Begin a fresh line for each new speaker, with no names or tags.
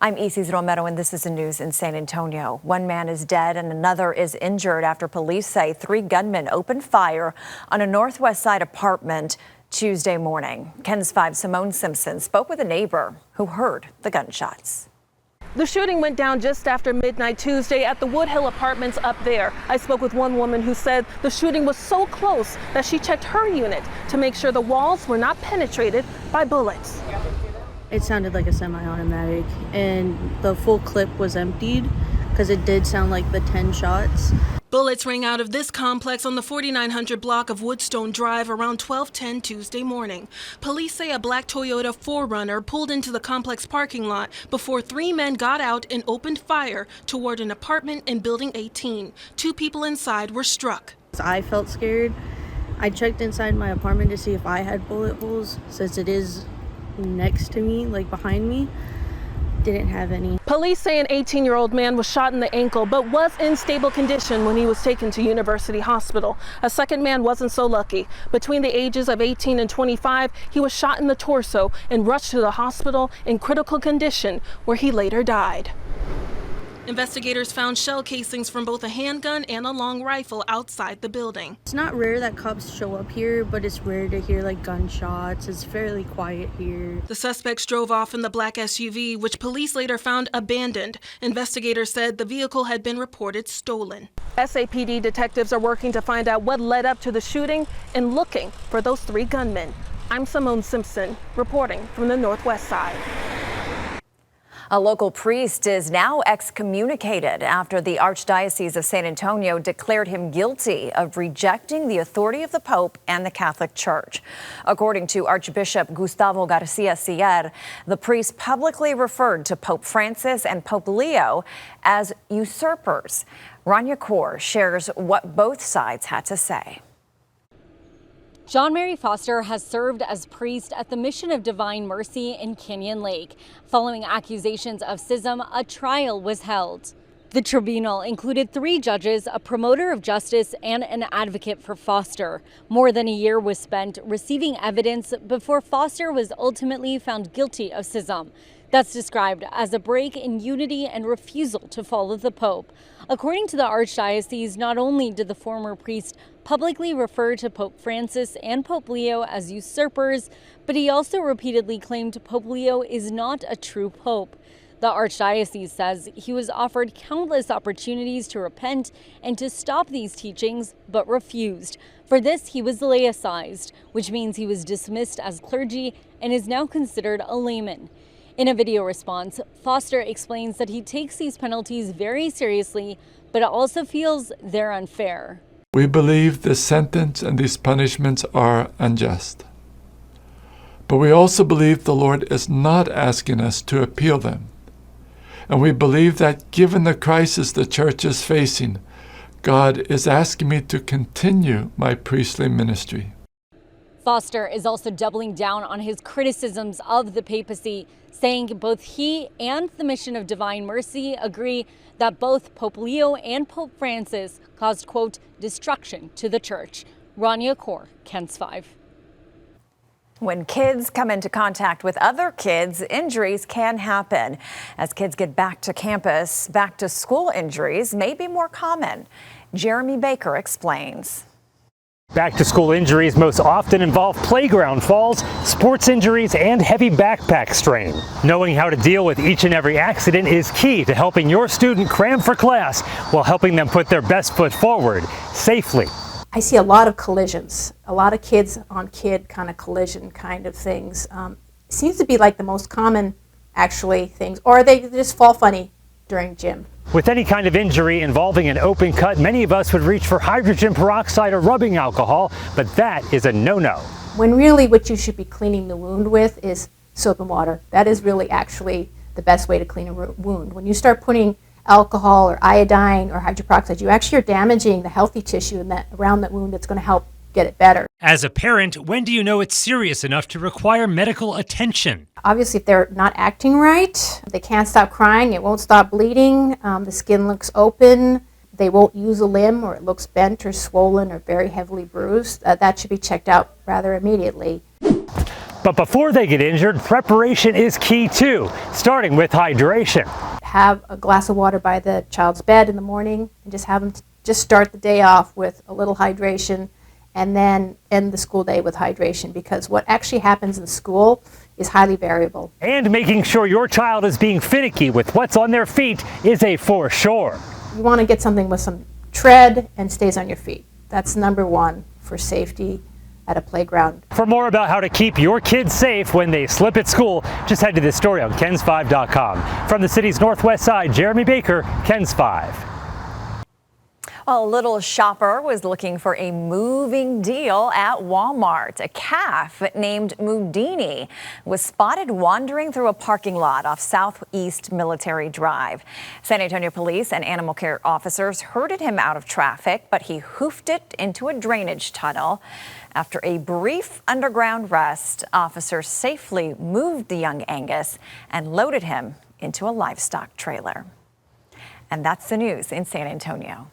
I'm Isis Romero, and this is the news in San Antonio. One man is dead and another is injured after police say 3 gunmen opened fire on a Northwest Side apartment Tuesday morning. KENS 5's Simone Simpson spoke with a neighbor who heard the gunshots.
The shooting went down just after midnight Tuesday at the Woodhill Apartments up there. I spoke with one woman who said the shooting was so close that she checked her unit to make sure the walls were not penetrated by bullets.
It sounded like a semi-automatic, and the full clip was emptied because it did sound like the 10 shots.
Bullets rang out of this complex on the 4900 block of Woodstone Drive around 12:10 Tuesday morning. Police say a black Toyota 4Runner pulled into the complex parking lot before 3 men got out and opened fire toward an apartment in Building 18. 2 people inside were struck.
I felt scared. I checked inside my apartment to see if I had bullet holes, since it is next to me, like behind me. Didn't have any.
Police say an 18-year-old man was shot in the ankle but was in stable condition when he was taken to University Hospital. A second man wasn't so lucky. Between the ages of 18 and 25, he was shot in the torso and rushed to the hospital in critical condition, where he later died. Investigators found shell casings from both a handgun and a long rifle outside the building.
It's not rare that cops show up here, but it's rare to hear like gunshots. It's fairly quiet here.
The suspects drove off in the black SUV, which police later found abandoned. Investigators said the vehicle had been reported stolen. SAPD detectives are working to find out what led up to the shooting and looking for those 3 gunmen. I'm Simone Simpson, reporting from the Northwest Side.
A local priest is now excommunicated after the Archdiocese of San Antonio declared him guilty of rejecting the authority of the Pope and the Catholic Church. According to Archbishop Gustavo Garcia Siller, the priest publicly referred to Pope Francis and Pope Leo as usurpers. Rania Kaur shares what both sides had to say.
John Mary Foster has served as priest at the Mission of Divine Mercy in Canyon Lake. Following accusations of schism, a trial was held. The tribunal included 3 judges, a promoter of justice, and an advocate for Foster. More than a year was spent receiving evidence before Foster was ultimately found guilty of schism. That's described as a break in unity and refusal to follow the Pope. According to the Archdiocese, not only did the former priest publicly refer to Pope Francis and Pope Leo as usurpers, but he also repeatedly claimed Pope Leo is not a true pope. The Archdiocese says he was offered countless opportunities to repent and to stop these teachings, but refused. For this, he was laicized, which means he was dismissed as clergy and is now considered a layman. In a video response, Foster explains that he takes these penalties very seriously, but also feels they're unfair.
We believe this sentence and these punishments are unjust. But we also believe the Lord is not asking us to appeal them. And we believe that given the crisis the church is facing, God is asking me to continue my priestly ministry.
Foster is also doubling down on his criticisms of the papacy, saying both he and the Mission of Divine Mercy agree that both Pope Leo and Pope Francis caused, quote, destruction to the church. Rania Kaur, KENS 5.
When kids come into contact with other kids, injuries can happen. As kids get back to campus, back to school injuries may be more common. Jeremy Baker explains.
Back-to-school injuries most often involve playground falls, sports injuries, and heavy backpack strain. Knowing how to deal with each and every accident is key to helping your student cram for class while helping them put their best foot forward safely.
I see a lot of collisions, a lot of kids on kid kind of collision kind of things. Seems to be like the most common, actually, things, or they just fall funny during gym.
With any kind of injury involving an open cut, many of us would reach for hydrogen peroxide or rubbing alcohol, but that is a no-no.
When really what you should be cleaning the wound with is soap and water. That is really actually the best way to clean a wound. When you start putting alcohol or iodine or hydrogen peroxide, you actually are damaging the healthy tissue in that, around that wound that's going to help get it better.
As a parent, when do you know it's serious enough to require medical attention?
Obviously, if they're not acting right, they can't stop crying, it won't stop bleeding, the skin looks open, they won't use a limb, or it looks bent or swollen or very heavily bruised, that should be checked out rather immediately.
But before they get injured, preparation is key too, starting with hydration.
Have a glass of water by the child's bed in the morning and just have them just start the day off with a little hydration and then end the school day with hydration, because what actually happens in school is highly variable.
And making sure your child is being finicky with what's on their feet is a for sure.
You want to get something with some tread and stays on your feet. That's number one for safety at a playground.
For more about how to keep your kids safe when they slip at school, just head to this story on KENS5.com. From the city's northwest side, Jeremy Baker, KENS 5.
Well, a little shopper was looking for a moving deal at Walmart. A calf named Mudini was spotted wandering through a parking lot off Southeast Military Drive. San Antonio police and animal care officers herded him out of traffic, but he hoofed it into a drainage tunnel. After a brief underground rest, officers safely moved the young Angus and loaded him into a livestock trailer. And that's the news in San Antonio.